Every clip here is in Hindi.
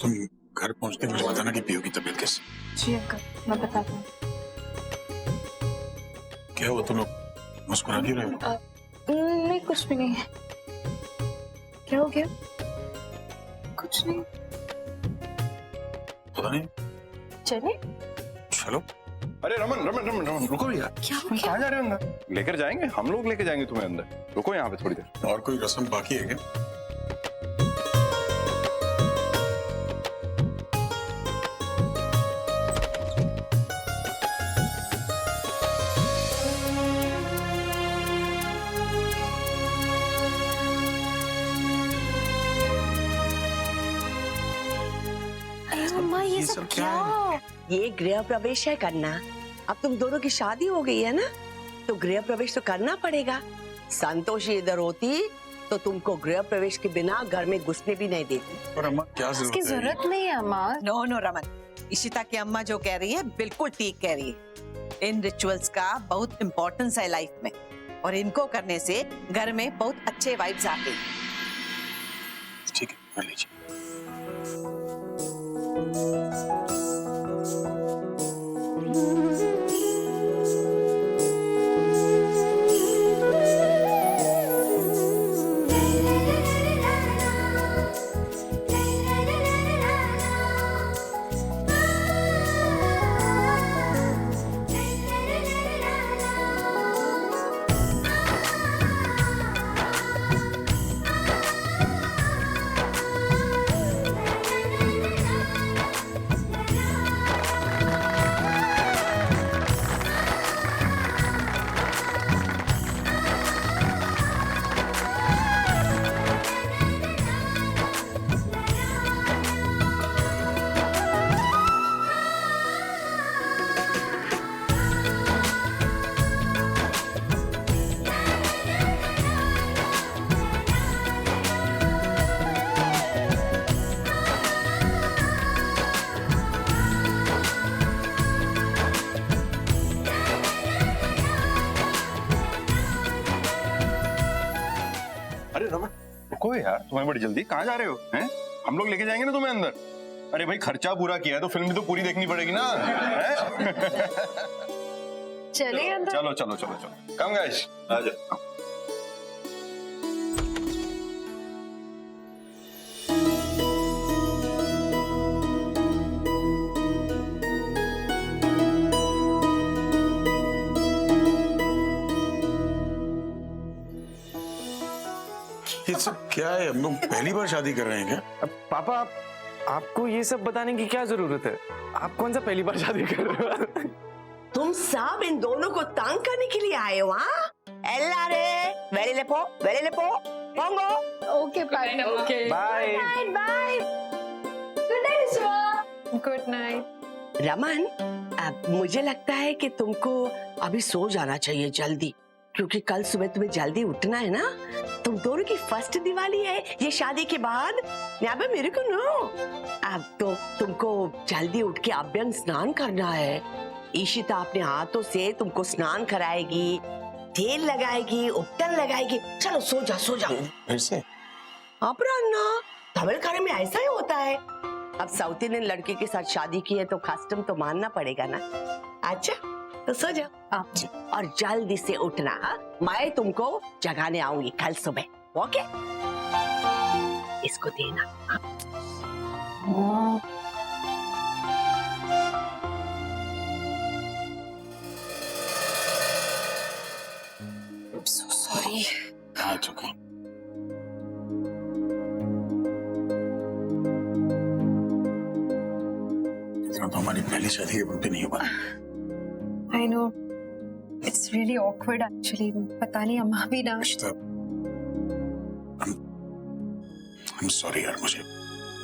तुम घर पहुंचते मुझे बताना कि पीयू की तबीयत कैसी। जी अंकल, मैं बताती हूँ। क्या हुआ, तुम लोग मुस्कुरा क्यों रहे हो? नहीं, कुछ भी नहीं है। क्या हो गया? कुछ नहीं। पता नहीं। चले? चलो। अरे रमन रमन रमन रमन रुको भैया। क्या हो तुम गया? कहाँ जा रहे हो अंदर? लेकर जाएंगे, हम लोग लेके जाएंगे तुम्हें अंदर। रुको यहाँ पे थोड़ी देर। और कोई रस्म बाकी है क्या? अम्मा, ये सब क्या? ये गृह प्रवेश है करना। अब तुम दोनों की शादी हो गई है ना, तो गृह प्रवेश तो करना पड़ेगा। संतोषी इधर होती तो तुमको गृह प्रवेश के बिना घर में घुसने भी नहीं देती। पर अम्मा क्या इसकी जरूरत नहीं है अम्मा। नो नो रमन, इशिता की अम्मा जो कह रही है बिल्कुल ठीक कह रही है। इन रिचुअल्स का बहुत इम्पोर्टेंस है लाइफ में, और इनको करने से घर में बहुत अच्छे वाइब्स आते हैं। ठीक है, कर लीजिए। अरे रमन रुको यार, तुम्हें बड़ी जल्दी, कहाँ जा रहे हो? हैं? हम लोग लेके जाएंगे ना तुम्हें अंदर। अरे भाई खर्चा पूरा किया है तो फिल्म भी तो पूरी देखनी पड़ेगी ना। चले अंदर। चलो चलो चलो चलो, कम गाइस आ जाओ। ये सब क्या है? हम लोग पहली बार शादी कर रहे हैं क्या? अब पापा आपको ये सब बताने की क्या जरूरत है? आप कौन सा पहली बार शादी कर रहे हो? तुम सब इन दोनों को तंग करने के लिए आए हो? हाँ, एल्लारे वेरी लेपो पोंगो। Okay bye. Okay bye bye. Good night Shiva. Good night. Raman, अब मुझे लगता है कि तुमको अभी सो जाना चाहिए जल्दी, क्योंकि कल सुबह तुम्हें जल्दी उठना है ना। तुम दोनों की फर्स्ट दिवाली है ये शादी के बाद। यहाँ पे मेरे को नो, अब तो तुमको जल्दी उठ के अभ्यंग स्नान करना है। ईशिता अपने हाथों से तुमको स्नान कराएगी, तेल लगाएगी, उपटन लगाएगी। चलो सो जा सो जा। फिर से? अपरान्ना, तमिलनाडु में ऐसा ही होता है। अब साउथ इंडियन लड़के के साथ शादी की है तो कस्टम तो मानना पड़ेगा ना। अच्छा तो सो जाओ और जल्दी से उठना। हाँ, मैं तुमको जगाने आऊंगी कल सुबह। ओके, इसको देना। So sorry. हाँ, it's okay. इतना तो हमारी पहली शादी के वक्त भी नहीं हुआ। I know. It's really awkward actually. पता नहीं अम्मा भी ना। I'm sorry यार, मुझे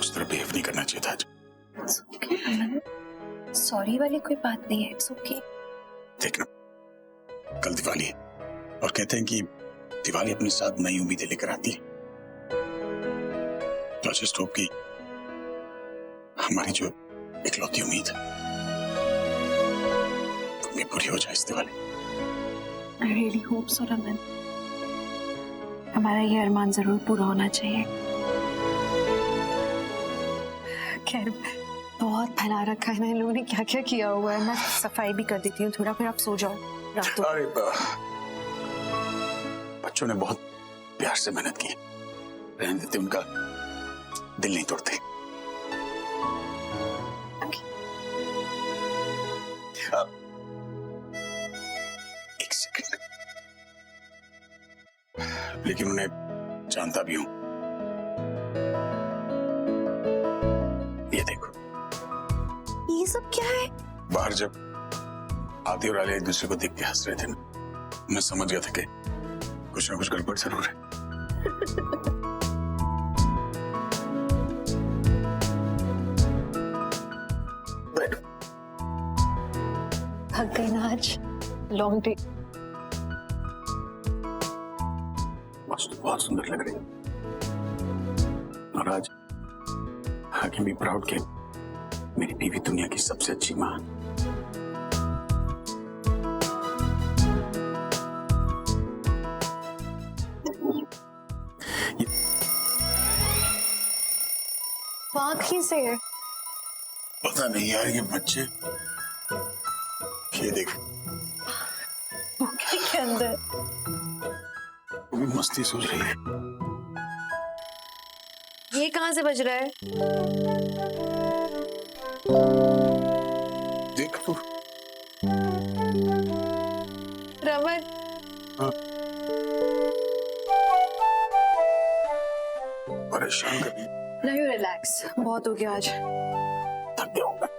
उस तरह बिहेव नहीं करना चाहिए था आज। It's okay Aman. Sorry वाली कोई बात नहीं है। It's okay. देखना, कल दिवाली है और कहते हैं कि दिवाली अपने साथ नई उम्मीदें लेकर आती है। तो जस्ट होप कि हमारी जो इकलौती उम्मीद है वो पूरी हो जाए इस Diwali. I really hope so, Raman. हमारा ये अरमान जरूर पूरा होना चाहिए। खैर बहुत फैला रखा है ना इन लोगों ने, क्या क्या किया हुआ है। मैं सफाई भी कर देती हूँ थोड़ा, फिर आप सो जाओ। रात को अरे बच्चों ने बहुत प्यार से मेहनत की, रहने देते, उनका दिल नहीं तोड़ते। एक सेकंड, लेकिन उन्हें जानता भी हूं। ये देखो, ये सब क्या है? बाहर जब आदि और आलिया एक दूसरे को देख के हंस रहे थे ना, मैं समझ गया था कि कुछ ना कुछ गड़बड़ जरूर है। थक गई ना आज, लॉन्ग डे। बहुत सुंदर लग रही है, और आज आई कैन बी प्राउड कि मेरी बीवी दुनिया की सबसे अच्छी मां। बाकी से पता नहीं यार, ये बच्चे, ये देख, बुके के अंदर वो भी मस्ती सोच रही है। ये कहाँ से बज रहा है? देख तू। रमन, परेशान कर, नहीं रिलैक्स, बहुत हो गया आज। थक गया हूं मैं।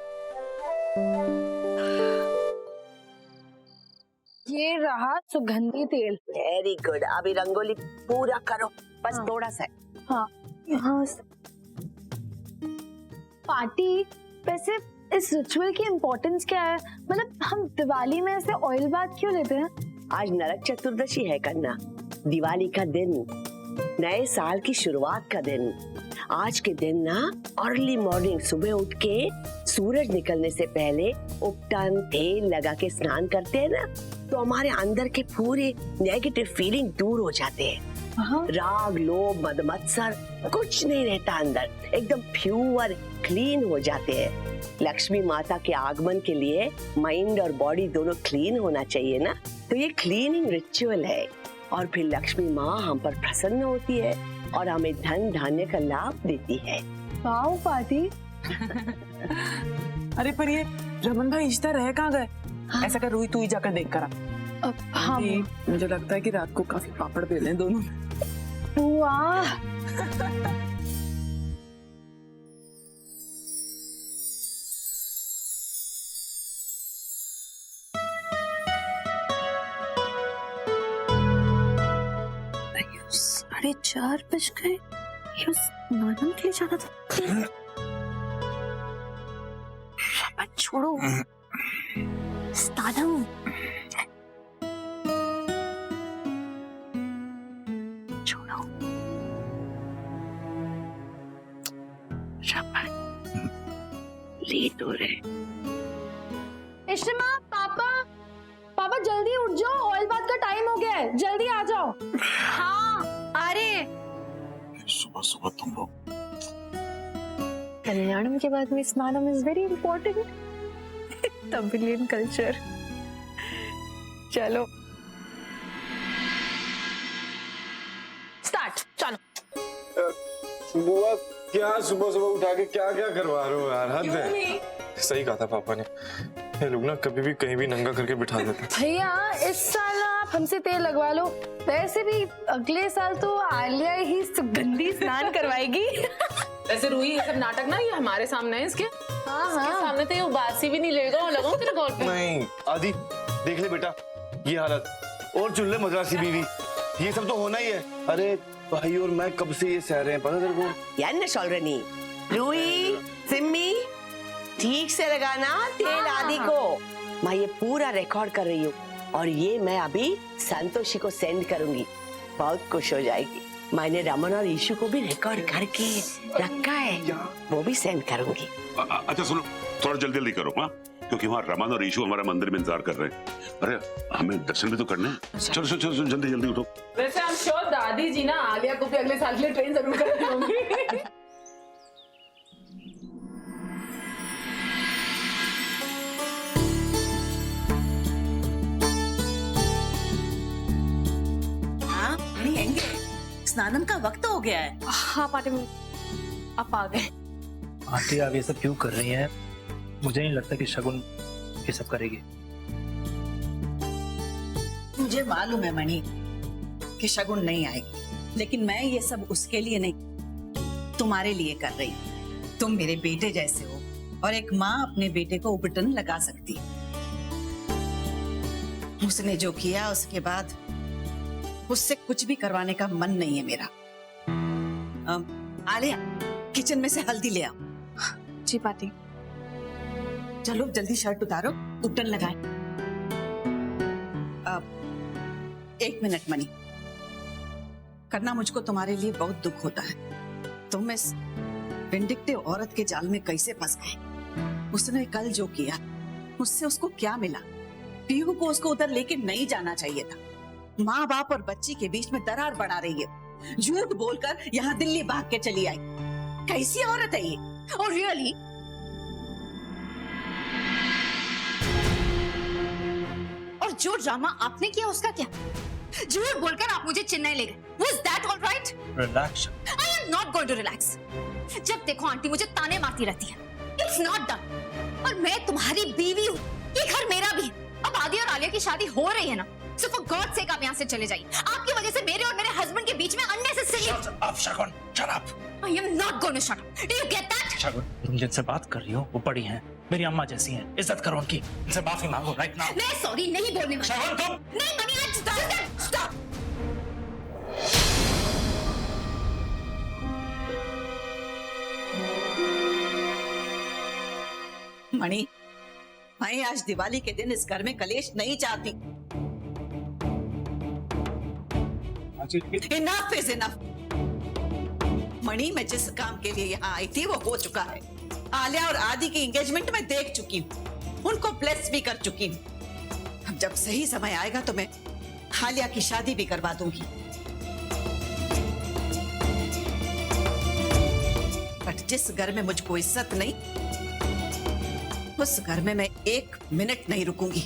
ये रहा सुगंधी तेल। Very good. अभी रंगोली पूरा करो, बस हाँ। थोड़ा सा। हाँ हाँ। पार्टी, वैसे इस रिचुअल की इम्पोर्टेंस क्या है? मतलब हम दिवाली में ऐसे ऑयल बाथ क्यों लेते हैं? आज नरक चतुर्दशी है कन्ना, दिवाली का दिन, नए साल की शुरुआत का दिन। आज के दिन ना अर्ली मॉर्निंग सुबह उठ के सूरज निकलने से पहले उपटन तेल लगा के स्नान करते हैं ना, तो हमारे अंदर के पूरे नेगेटिव फीलिंग दूर हो जाते हैं। हाँ। राग, लोभ, मद मत्सर कुछ नहीं रहता अंदर, एकदम प्योर क्लीन हो जाते हैं। लक्ष्मी माता के आगमन के लिए माइंड और बॉडी दोनों क्लीन होना चाहिए ना, तो ये क्लीनिंग रिचुअल है। और फिर लक्ष्मी माँ हम पर प्रसन्न होती है और हमें धन धान्य का लाभ देती है। Wow party. अरे पर ये रमन भाई इश्ता रह कहाँ गए? हाँ। ऐसा कर रूही, तू ही जाकर देख कर आ। हाँ ये मुझे लगता है कि रात को काफी पापड़ बेले हैं दोनों। बुआ। साढ़े 4 बज गए, ये उस नानम के लिए जाना था। शाबाश, छोड़ो नानम। छोड़ो शाबाश, लेट हो रहे। इश्मा, पापा पापा जल्दी उठ जाओ, ऑयल बाथ का टाइम हो गया है, जल्दी आ जाओ। हाँ अरे सुबह सुबह तुम लोग। कल्याणम के बाद में स्नानम is very important. Tamilian culture. चलो स्टार्ट, चलो। बुआ क्या सुबह सुबह उठा के क्या क्या करवा रहे हो यार, हद है। सही कहा था पापा ने, ये लोग ना कभी भी कहीं भी नंगा करके बिठा देते। भैया इस साल आप हमसे तेल लगवा लो, वैसे भी अगले साल तो आलिया ही सुगंधी स्नान करवाएगी। वैसे रूही, ये सब नाटक ना ये हमारे सामने है, इसके सामने तो ये उबासी भी नहीं लेगा और लगाओ तेरे गौर पे। नहीं आदि, देख ले बेटा ये हालत, और चुल्ले मद्रासी बीवी, ये सब तो होना ही है। अरे भाई और मैं कब से ये सह रहे हैं, पता तेरे को? यार सोलरनी, रूही, सिम्मी, ठीक से लगाना तेल आदि को। मैं ये पूरा रिकॉर्ड कर रही हूँ और ये मैं अभी संतोषी को सेंड करूंगी, बहुत खुश हो जाएगी। मैंने रमन और ईशु को भी रिकॉर्ड करके रखा है, वो भी सेंड करूंगी। अच्छा सुनो, थोड़ा जल्दी जल्दी करो हाँ, क्योंकि वहाँ रमन और ईशु हमारा मंदिर में इंतजार कर रहे हैं। अरे हमें दर्शन भी तो करने हैं। चलो चलो चलो जल्दी जल्दी उठो। वैसे हम श्योर दादी जी ना आलिया को भी अगले साल के लिए ट्रेन जरूर करती होंगी। स्नानम का वक्त हो गया है। हाँ पार्टी में आप आ गए। आंटी आप ये सब क्यों कर रही हैं? मुझे नहीं लगता कि शगुन ये सब करेगी। मुझे मालूम है मणि कि शगुन नहीं आएगी, लेकिन मैं ये सब उसके लिए नहीं, तुम्हारे लिए कर रही हूँ। तुम मेरे बेटे जैसे हो और एक माँ अपने बेटे को उपटन लगा सकती है। उसने जो किया उसके बाद उससे कुछ भी करवाने का मन नहीं है मेरा। आलिया, किचन में से हल्दी ले आओ। जी पार्टी। चलो जल्दी शर्ट उतारो, उपटन लगाए। 1 मिनट मणि, करना मुझको तुम्हारे लिए बहुत दुख होता है। तुम इस विंडिक्टिव औरत के जाल में कैसे फंस गए? उसने कल जो किया उससे उसको क्या मिला? पीहू को उसको उधर लेके नहीं जाना चाहिए था। माँ बाप और बच्ची के बीच में दरार बढ़ा रही है। झूठ बोलकर यहाँ दिल्ली भाग के चली आई। कैसी औरत है ये? और रियली और जो ड्रामा आपने किया उसका क्या? झूठ बोलकर आप मुझे चेन्नई ले गए। Was that all right? Relax. I am not going to relax. जब देखो आंटी मुझे ताने मारती रहती है। It's not done. और मैं तुम्हारी बीवी हूँ। ये घर मेरा भी है। अब आदि और आलिया की शादी हो रही है ना, so for God's sake आप यहाँ से चले जाइए। आपकी वजह से मेरे और मेरे हस्बैंड के बीच में unnecessary। Shut up, Shagun. Shut up. I am not going to shut up. Do you get that? शगुन, तुम जिनसे बात कर रही हो वो बड़ी हैं, मेरी अम्मा जैसी हैं। इज्जत करो उनकी। इनसे माफी मांगो राइट नाउ। मैं सॉरी नहीं बोलने वाली। शगुन तुम। नहीं मनी, आज stop. मणि, मैं आज दिवाली के दिन इस घर में कलेश नहीं चाहती। Enough is enough. मणि, मैं जिस काम के लिए यहाँ आई थी वो हो चुका है। आलिया और आदि की एंगेजमेंट मैं देख चुकी हूँ, उनको ब्लेस भी कर चुकी हूँ। अब जब सही समय आएगा तो मैं आलिया की शादी भी करवा दूंगी। बट जिस घर में मुझको इज्जत नहीं, उस घर में मैं 1 मिनट नहीं रुकूंगी।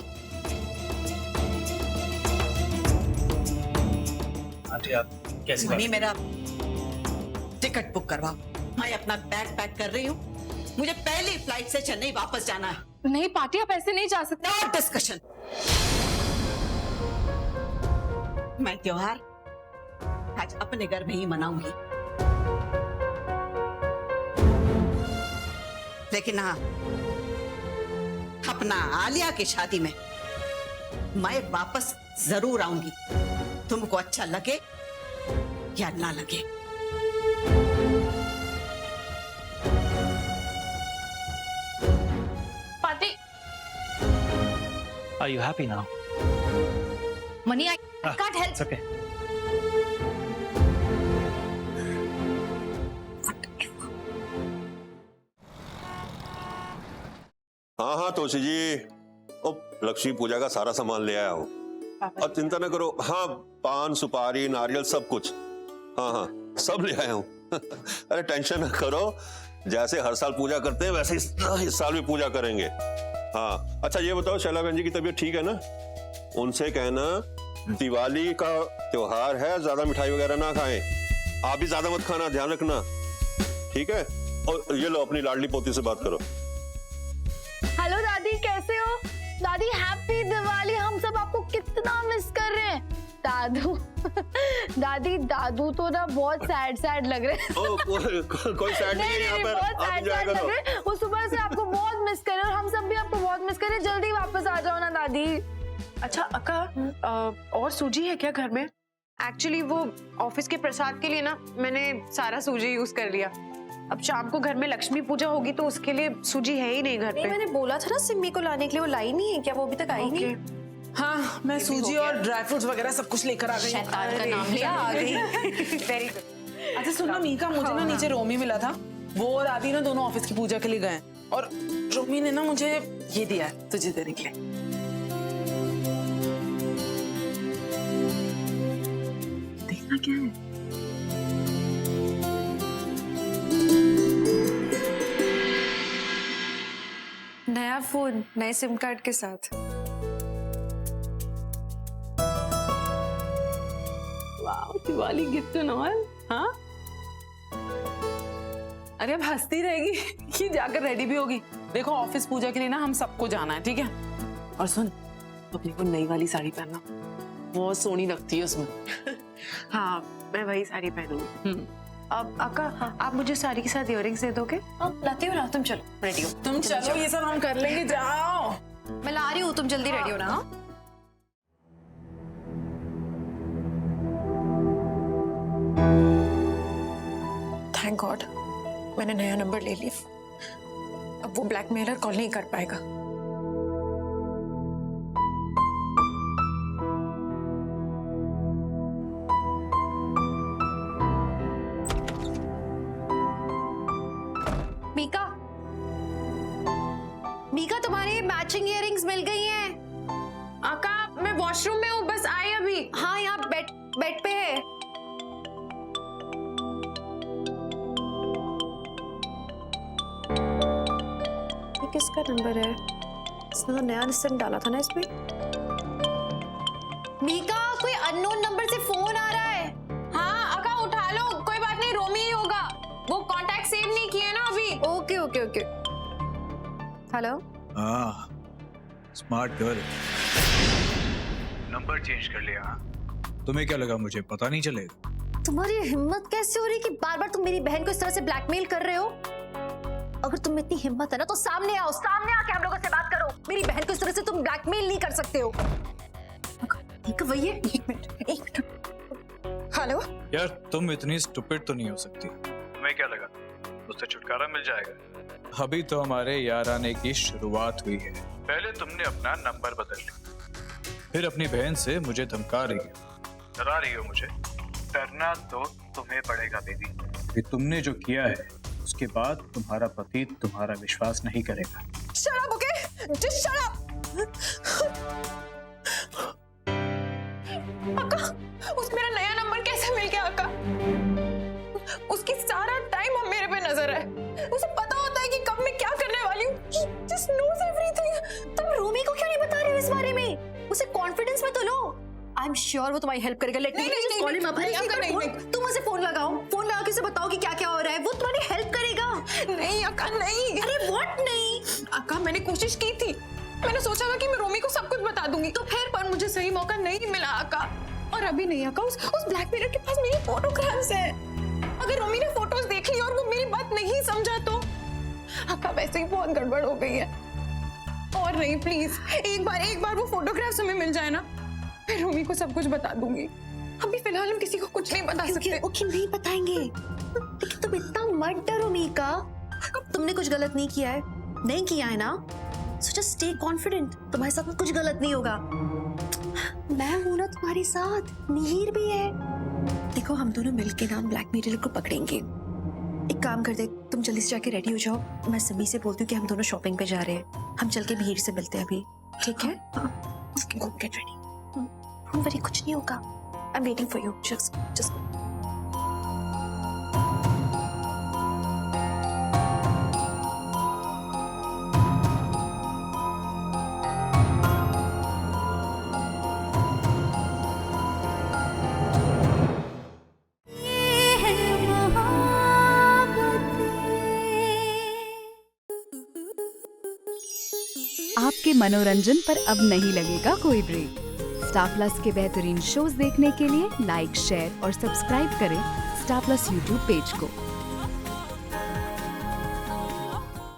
आंटी आप कैसी बात? मणि, मेरा टिकट बुक करवाओ। मैं अपना बैग पैक कर रही हूँ। मुझे पहली फ्लाइट से चेन्नई वापस जाना है। नहीं पार्टी, आप ऐसे नहीं जा सकते। No discussion. मैं त्योहार आज अपने घर में ही मनाऊंगी, लेकिन हाँ, अपना आलिया की शादी में मैं वापस जरूर आऊंगी, तुमको अच्छा लगे या ना लगे। Party. Are you happy now? Money, I can't help. It's okay. हाँ हाँ तोशी जी, ओ लक्ष्मी पूजा का सारा सामान ले आया हूँ। और चिंता न करो। हाँ, पान सुपारी नारियल सब कुछ। हाँ हाँ सब ले आया हूँ। अरे टेंशन न करो, जैसे हर साल पूजा करते हैं वैसे इस साल भी पूजा करेंगे। हाँ अच्छा ये बताओ, शैला बहन जी की तबीयत ठीक है ना? उनसे कहना दिवाली का त्योहार है, ज्यादा मिठाई वगैरह ना खाएं। आप भी ज्यादा मत खाना, ध्यान रखना, ठीक है? और ये लो अपनी लाडली पोती से बात करो। हेलो दादी, कैसे हो? दादी हैप्पी दिवाली। हम सब आपको कितना मिस कर रहे हैं। दादू दादी, दादू तो ना बहुत सैड लग रहे हैं। कोई सैड नहीं है यहाँ पर, बहुत आप सैड लग रहे हैं। वो सुबह से आपको बहुत मिस कर रहे हैं और हम सब भी आपको बहुत मिस कर रहे हैं। जल्दी वापस आ जाओ ना दादी। अच्छा अक्का, और सूजी है क्या घर में? एक्चुअली वो ऑफिस के प्रसाद के लिए ना मैंने सारा सूजी यूज कर लिया। अब शाम को घर में लक्ष्मी पूजा होगी तो उसके लिए सूजी है ही नहीं घर पे। मैंने बोला था ना सिम्मी को लाने के लिए, वो लाई नहीं है क्या? वो अभी तक आई नहीं। हाँ, मैं सूजी और ड्राई फ्रूट्स वगैरह सब कुछ लेकर आ गई। शैतान का नाम लिया, आ गई। Very good. अच्छा सुनो मीका, मुझे ना नीचे रोमी मिला था। वो और आदि ना दोनों ऑफिस की पूजा के लिए गए और रोमी ने ना मुझे ये दिया है तुझे देने के लिए। देखना क्या है? नया फोन नए सिम कार्ड के साथ। वाह, वाह, दिवाली गिफ्ट एंड ऑल। हाँ अरे अब हंसती रहेगी कि जाकर रेडी भी होगी। देखो ऑफिस पूजा के लिए ना हम सबको जाना है, ठीक है? और सुन, अपने को नई वाली साड़ी पहनना, बहुत सोहनी लगती है उसमें। हाँ मैं वही साड़ी पहनूंगी। अब अक्का आप मुझे साड़ी के साथ इयररिंग्स दे दोगे? लाती हूँ ना, तुम चलो रेडी हो। तुम चलो, ये सब हम कर लेंगे, जाओ। मैं ला रही हूँ, तुम जल्दी रेडी हो ना। हाँ? थैंक गॉड मैंने नया नंबर ले लिया। अब वो ब्लैकमेलर कॉल नहीं कर पाएगा। मीका, मीका तुम्हारी मैचिंग इयररिंग्स मिल गई हैं। अक्का मैं वॉशरूम में हूँ, बस आई अभी। हाँ यहाँ बेड पे है। किसका नंबर है? इसने तो नया सिम डाला था ना इसमें। मीका कोई अननोन नंबर से फोन आ रहा है। हाँ अक्का उठा लो, कोई बात नहीं, रोमी ही होगा, वो कांटेक्ट सेव नहीं किए ना अभी। Okay okay okay. हेलो। हाँ स्मार्ट गर्ल, नंबर चेंज कर लिया। तुम्हें क्या लगा मुझे पता नहीं चलेगा? तुम्हारी हिम्मत कैसे हो रही कि बार बार तुम मेरी बहन को इस तरह से ब्लैकमेल कर रहे हो? अगर तुम में इतनी हिम्मत है ना तो सामने आओ, सामने आके हम लोगों से बात करो। मेरी बहन को इस तरह से तुम ब्लैकमेल नहीं कर सकते हो। ठीक है वही है। एक मिनट। हेलो यार तुम इतनी स्टूपिड तो नहीं हो सकती। तुम्हें क्या लगा उससे छुटकारा मिल जाएगा? अभी तो हमारे यार आने की शुरुआत हुई है। पहले तुमने अपना नंबर बदल लिया, फिर अपनी बहन से मुझे धमका रही हो, डरा रही हो मुझे। डरना तो तुम्हें पड़ेगा बेबी, कि तुमने जो किया है उसके बाद तुम्हारा पति तुम्हारा विश्वास नहीं करेगा। Shut up, okay? Just shut up. अक्का, उस मेरा नया नंबर कैसे मिल गया अक्का? उसकी सारा टाइम हम मेरे पे नजर है। उसे पता होता है कि कब मैं क्या करने वाली हूँ। Just knows everything. तुम रूमी को क्यों नहीं बता रही हो इस बारे में? उसे कॉन्फिडेंस में तो लो। आई एम श्योर वो तुम्हारी हेल्प करेगा। तुम उसे फोन लगाओ, फोन लगा के उसे बताओ कि क्या क्या हो रहा है। वो तुम्हारी हेल्प करेगा। नहीं अक्का नहीं। अरे व्हाट नहीं? अक्का मैंने कोशिश की थी, मैंने सोचा था कि मैं रोमी को सब कुछ बता दूंगी, तो फिर पर मुझे सही मौका नहीं मिला अक्का। और अभी नहीं अक्का, उस ब्लैकमेलर के पास मेरी फोटोग्राफ्स है। अगर रोमी ने फोटोज देख ली और वो मेरी बात नहीं समझा तो अक्का वैसे ही बहुत गड़बड़ हो गई है। और नहीं प्लीज, एक बार वो फोटोग्राफ्स हमें मिल जाए ना, फिर रोमी को सब कुछ बता दूंगी। अभी फिलहाल हम किसी को कुछ नहीं बता सकते। ओके नहीं बताएंगे, लेकिन तुम इतना मत डरो मीका। तुमने कुछ गलत नहीं किया है, नहीं किया है ना, सो जस्ट स्टे कॉन्फिडेंट। तुम्हारे साथ कुछ गलत नहीं होगा। मैं हूं ना तुम्हारे साथ, मिहिर भी है। देखो हम दोनों मिलके ना ब्लैकमेलर को पकड़ेंगे। एक काम कर दे, तुम जल्दी से जाके रेडी हो जाओ। मैं समी से बोलती हूँ कि हम दोनों शॉपिंग पे जा रहे हैं। हम चल के मिहिर से मिलते हैं अभी, ठीक है? गो गेट रेडी। डोंट वरी, कुछ नहीं होगा। I am waiting for you. Just आपके मनोरंजन पर अब नहीं लगेगा कोई ब्रेक। स्टार प्लस के बेहतरीन शोज देखने के लिए लाइक, शेयर और सब्सक्राइब करें स्टार प्लस यूट्यूब पेज को।